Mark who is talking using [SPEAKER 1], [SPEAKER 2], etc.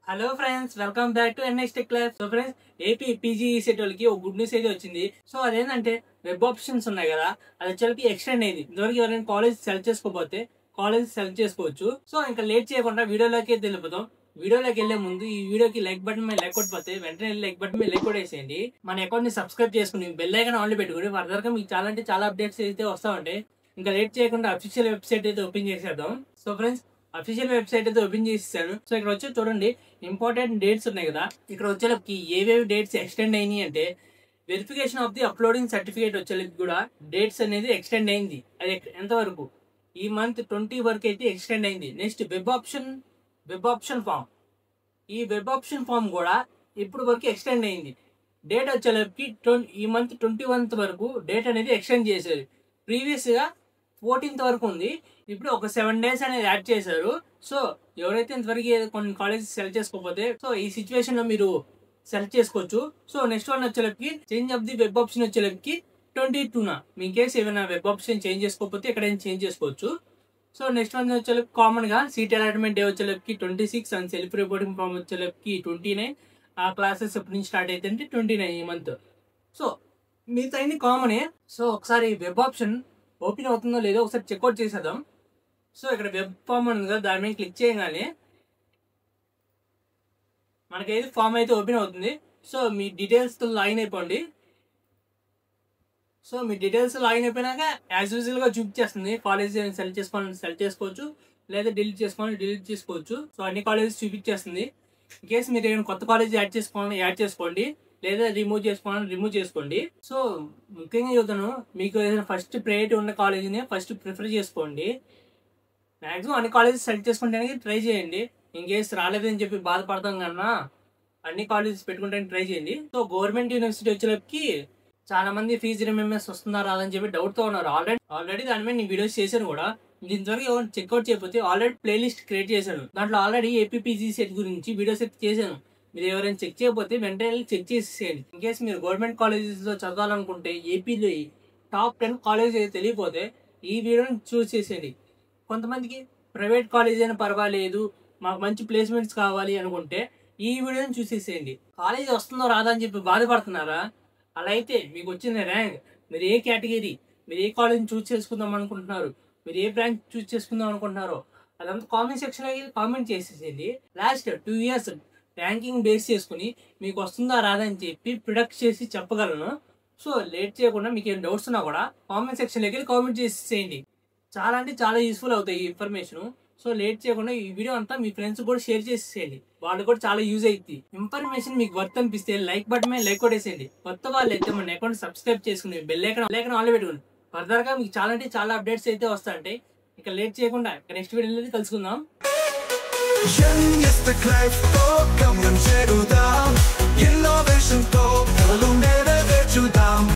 [SPEAKER 1] Hello friends, welcome back to NX tech class. So friends, AP PG CET వాళ్ళకి ఒక good news అయితే వచ్చింది. So అదేంటంటే web options ఉన్నాయి కదా, అది వచ్చేకి ఎక్స్టెండ్ అయింది. ఇంతవరకు ఎవరైనా కాలేజ్ సెలెక్ట్ చేసుకోకపోతే కాలేజ్ సెలెక్ట్ చేసుకోవచ్చు. సో ఇంకా లేట్ చేయకుండా వీడియోలోకి వెళ్ళిపోతాం. వీడియోలోకి వెళ్లే ముందు ఈ వీడియోకి లైక్ బటన్ మీద లైక్ కొట్టిపోతే వెంటనే లైక్ బటన్ మీద లైక్ కొట్టేసేయండి. మన అకౌంట్ ని సబ్స్క్రైబ్ చేసుకుని బెల్ ఐకాన్ ఆన్లో పెట్టుకుని ఫర్దర్ గా మీకు చాలా అంటే చాలా అప్డేట్స్ అయితే వస్తా ఉంటాయి. ఇంకా లేట్ చేయకుండా అఫీషియల్ వెబ్సైట్ అయితే ఓపెన్ చేసేద్దాం. సో ఫ్రెండ్స్, అఫీషియల్ వెబ్సైట్ అయితే ఓపెన్ చేసేసాను. సో ఇక్కడ వచ్చి చూడండి, ఇంపార్టెంట్ డేట్స్ ఉన్నాయి కదా. ఇక్కడ వచ్చేకి ఏవేవి డేట్స్ ఎక్స్టెండ్ అయినాయి అంటే, verification of the uploading certificate వచ్చేకి కూడా డేట్స్ అనేది ఎక్స్టెండ్ అయింది. అది ఎంతవరకు? ఈ మంత్ 20 వరకు అయితే ఎక్స్టెండ్ అయింది. నెక్స్ట్ వెబ్ ఆప్షన్ ఫామ్, ఈ వెబ్ ఆప్షన్ ఫామ్ కూడా ఇప్పుడు వరకు ఎక్స్టెండ్ అయింది. డేట్ వచ్చేకి ఈ మంత్ 21 వరకు డేట్ అనేది ఎక్స్టెండ్ చేశారు. ప్రీవియస్ గా 14th వరకు ఉంది, ఇప్పుడు ఒక 7 days అనేది యాడ్ చేశారు. సో ఎవరైతే ఇంతవరకు కొన్ని కాలేజెస్ సెలెక్ట్ చేసుకోకపోతే సో ఈ సిచ్యువేషన్ లో మీరు సెలెక్ట్ చేసుకోవచ్చు. సో నెక్స్ట్ వన్ వచ్చేకి change of the web option వచ్చేకి 22న మీ కేసు ఏమైనా వెబ్ ఆప్షన్ చేంజ్ చేసుకోకపోతే ఎక్కడైనా చేంజ్ చేసుకోవచ్చు. సో నెక్స్ట్ వన్ వచ్చేకి కామన్ గా సీట్ అలాట్మెంట్ డే వచ్చేకి 26 అండ్ సెల్ఫ్ రిపోర్టింగ్ ఫామ్ వచ్చేకి 29. ఆ క్లాసెస్ ఎప్పటి నుంచి స్టార్ట్ అయితే 29 ఈ మంత్. సో మిగతా అన్ని కామనే. సో ఒకసారి వెబ్ ఆప్షన్ ఓపెన్ అవుతుందో లేదో ఒకసారి చెక్అవుట్ చేసేద్దాం. సో ఇక్కడ వెబ్ ఫామ్ ఉంది కదా, దాని మీద క్లిక్ చేయగానే మనకైతే ఫామ్ అయితే ఓపెన్ అవుతుంది. సో మీ డీటెయిల్స్తో లాగిన్ అయిపోండి. సో మీ డీటెయిల్స్ లాగిన్ అయిపోయినాక యాజ్ యూజువల్గా చూపించేస్తుంది. కాలేజ్ సెలెక్ట్ చేసుకోవచ్చు, లేదా డిలీట్ చేసుకోవచ్చు. సో అన్ని కాలేజెస్ చూపించేస్తుంది. ఇన్ కేసు మీరు ఏమైనా కొత్త కాలేజ్ యాడ్ చేసుకోండి, లేదా రిమూవ్ చేసుకోండి. సో ముఖ్యంగా చెబుతాను, మీకు ఏదైనా ఫస్ట్ ప్రయారిటీ ఉన్న కాలేజీని ఫస్ట్ ప్రిఫర్ చేసుకోండి. మ్యాక్సిమం అన్ని కాలేజెస్ సెలెక్ట్ చేసుకుంటానికి ట్రై చేయండి. ఇన్ కేసు రాలేదని చెప్పి బాధపడతాం కన్నా అన్ని కాలేజెస్ పెట్టుకుంటానికి ట్రై చేయండి. సో గవర్నమెంట్ యూనివర్సిటీ వచ్చేకి చాలా మంది ఫీజు రిమెంబర్స్ వస్తుందా రాదని చెప్పి డౌట్తో ఉన్నారు. ఆల్రెడీ దాని మీద నేను వీడియోస్ చేశాను కూడా. ఇంతవరకు ఎవరు చెక్అవుట్ చేయకపోతే ఆల్రెడీ ప్లేలిస్ట్ క్రియేట్ చేశాను. దాంట్లో ఆల్రెడీ ఏపీపీజీ సెట్ గురించి వీడియోస్ అయితే చేశాను. మీరు ఎవరైనా చెక్ చేయకపోతే వెంటనే చెక్ చేసేయండి. ఇన్ కేసు మీరు గవర్నమెంట్ కాలేజెస్లో చదవాలనుకుంటే ఏపీలో టాప్ 10 కాలేజ్ అయితే తెలియకపోతే ఈ వీడియోని చూస్ చేసేయండి. కొంతమందికి ప్రైవేట్ కాలేజ్ అయినా పర్వాలేదు, మాకు మంచి ప్లేస్మెంట్స్ కావాలి అనుకుంటే ఈ వీడియోని చూసేసేయండి. కాలేజ్ వస్తుందో రాదా అని చెప్పి బాధపడుతున్నారా? అలా అయితే మీకు వచ్చిన ర్యాంక్, మీరు ఏ కేటగిరీ, మీరు ఏ కాలేజ్ని చూస్ చేసుకుందాం అనుకుంటున్నారు, మీరు ఏ బ్రాంచ్ చూస్ చేసుకుందాం అనుకుంటున్నారో అదంతా కామెంట్ సెక్షన్లో కామెంట్ చేసేసేయండి. లాస్ట్ 2 years ర్యాంకింగ్ బేస్ చేసుకుని మీకు వస్తుందా రాదా అని చెప్పి ప్రిడిక్ట్ చేసి చెప్పగలను. సో లేట్ చేయకుండా మీకు ఏం డౌట్స్ ఉన్నా కూడా కామెంట్ సెక్షన్లోకి వెళ్ళి కామెంట్ చేసేసేయండి. చాలా అంటే చాలా యూస్ఫుల్ అవుతాయి ఈ ఇన్ఫర్మేషన్. సో లేట్ చేయకుండా ఈ వీడియో అంతా మీ ఫ్రెండ్స్ కూడా షేర్ చేసేసేయండి, వాళ్ళు కూడా చాలా యూజ్ అవుతుంది. ఇన్ఫర్మేషన్ మీకు వర్త్ అనిపిస్తే లైక్ బటన్ మీద లైక్ కొట్టేసేయండి. కొత్త వాళ్ళు అయితే మన అకౌంట్ సబ్స్క్రైబ్ చేసుకుని బెల్ ఐకాన్ ఆన్లో పెట్టుకుని ఫర్దర్ గా మీకు చాలా అంటే చాలా అప్డేట్స్ అయితే వస్తాయంటే. ఇక లేట్ చేయకుండా నెక్స్ట్ వీడియోలో కలుసుకుందాం.
[SPEAKER 2] Jest tak life, to kam nam się uda. Innovation to